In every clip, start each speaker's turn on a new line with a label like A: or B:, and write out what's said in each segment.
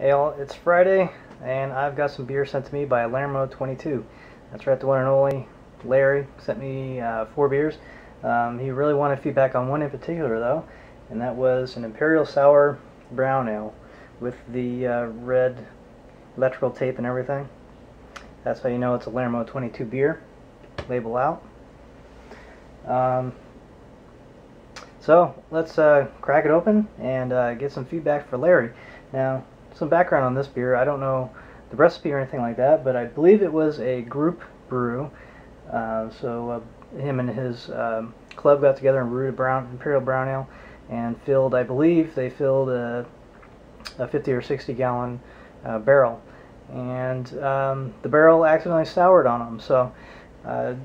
A: Hey all, it's Friday, and I've got some beer sent to me by Larmo22. That's right, the one and only Larry sent me 4 beers. He really wanted feedback on one in particular, though, and that was an Imperial Sour Brown Ale with the red electrical tape and everything. That's how you know it's a Larmo22 beer. Label out. So let's crack it open and get some feedback for Larry. Now, some background on this beer. I don't know the recipe or anything like that, but I believe it was a group brew. Him and his club got together and brewed a Imperial Brown Ale and filled, I believe they filled a 50 or 60 gallon barrel. And the barrel accidentally soured on them. So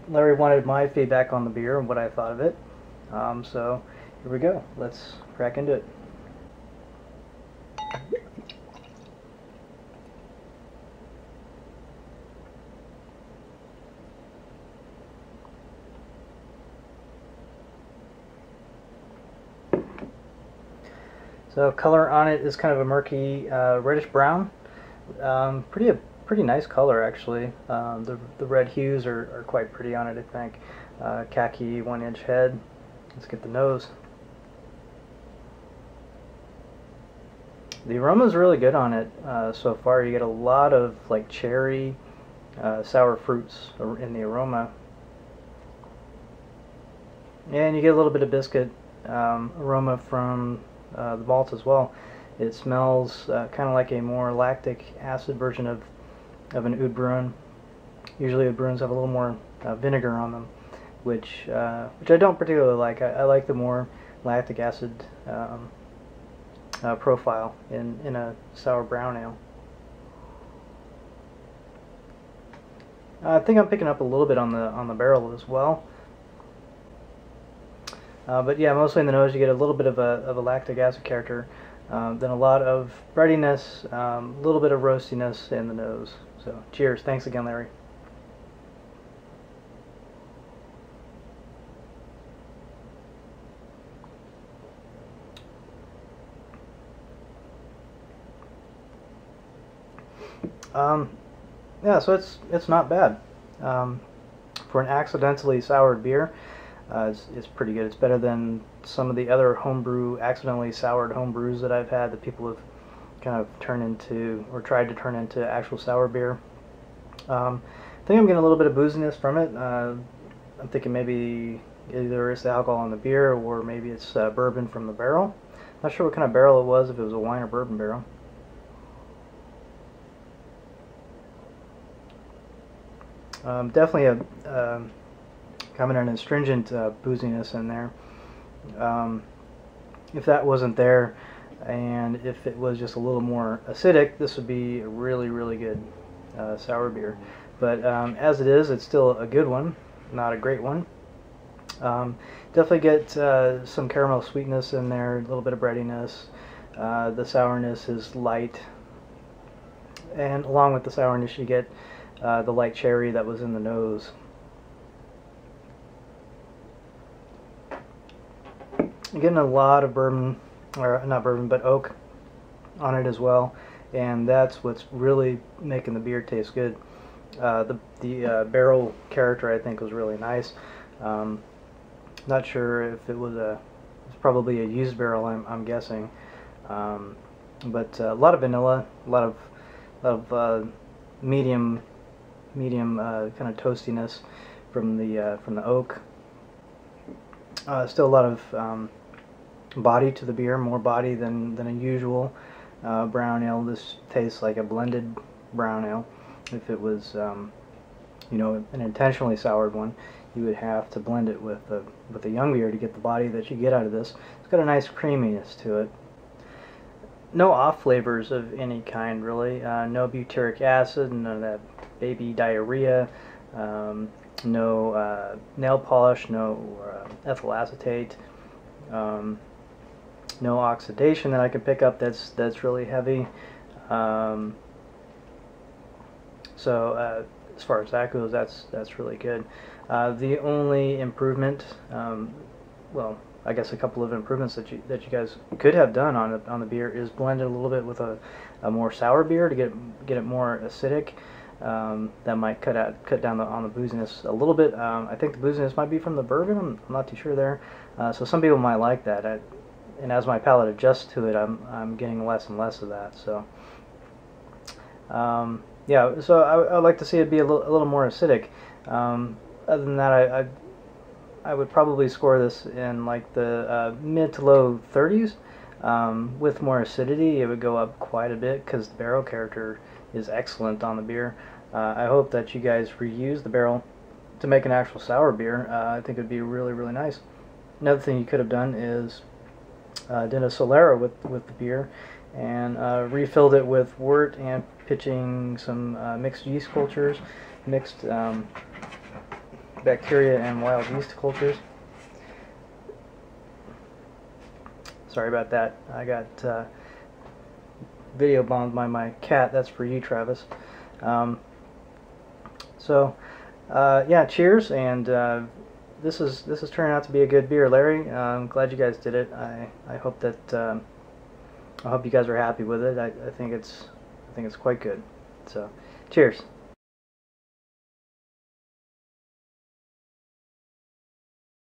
A: Larry wanted my feedback on the beer and what I thought of it. So here we go. Let's crack into it. So color on it is kind of a murky reddish brown. Pretty nice color actually. The red hues are quite pretty on it, I think. Khaki 1-inch head. Let's get the nose. The aroma is really good on it so far. You get a lot of like cherry, sour fruits in the aroma. And you get a little bit of biscuit aroma from the malt as well. It smells kind of like a more lactic acid version of an Oud Bruin. Usually Oud Bruins have a little more vinegar on them, which I don't particularly like. I like the more lactic acid profile in a sour brown ale. I think I'm picking up a little bit on the barrel as well. But yeah, mostly in the nose you get a little bit of a lactic acid character, then a lot of breadiness, a little bit of roastiness in the nose. So cheers. Thanks again, Larry. Yeah, so it's not bad. For an accidentally soured beer, it's pretty good. It's better than some of the other homebrew, accidentally soured homebrews that I've had that people have kind of turned into, or tried to turn into actual sour beer. I think I'm getting a little bit of booziness from it. I'm thinking maybe either it's the alcohol in the beer or maybe it's bourbon from the barrel. Not sure what kind of barrel it was, if it was a wine or bourbon barrel. Definitely a kind of an astringent booziness in there. If that wasn't there, and if it was just a little more acidic, this would be a really good sour beer. But as it is, it's still a good one, not a great one. Definitely get some caramel sweetness in there, a little bit of breadiness. The sourness is light, and along with the sourness you get the light cherry that was in the nose. I'm getting a lot of bourbon, or not bourbon, but oak on it as well, and that's what's really making the beer taste good. The barrel character I think was really nice. Not sure if it was it's probably a used barrel, I'm guessing, but a lot of vanilla, a lot of medium kind of toastiness from the oak. Still a lot of body to the beer, more body than a usual brown ale. This tastes like a blended brown ale. If it was, you know, an intentionally soured one, you would have to blend it with a young beer to get the body that you get out of this. It's got a nice creaminess to it. No off flavors of any kind, really. No butyric acid, none of that baby diarrhea. No nail polish, no ethyl acetate, no oxidation that I could pick up that's really heavy. So as far as that goes, that's really good. The only improvement, well, I guess a couple of improvements that you guys could have done on the beer is blend it a little bit with a more sour beer to get it more acidic. That might cut down on the booziness a little bit. I think the booziness might be from the bourbon. I'm not too sure there. So some people might like that. And as my palate adjusts to it, I'm getting less and less of that. So yeah, so I'd like to see it be a little more acidic. Other than that, I would probably score this in like the mid to low 30s. With more acidity, it would go up quite a bit because the barrel character is excellent on the beer. I hope that you guys reuse the barrel to make an actual sour beer. I think it would be really, really nice. Another thing you could have done is did a Solera with the beer and refilled it with wort and pitching some mixed yeast cultures, mixed bacteria and wild yeast cultures. Sorry about that. I got video bombed by my cat. That's for you, Travis. Yeah, cheers. And this is turning out to be a good beer, Larry. I'm glad you guys did it. I hope that I hope you guys are happy with it. I think it's quite good. So, cheers.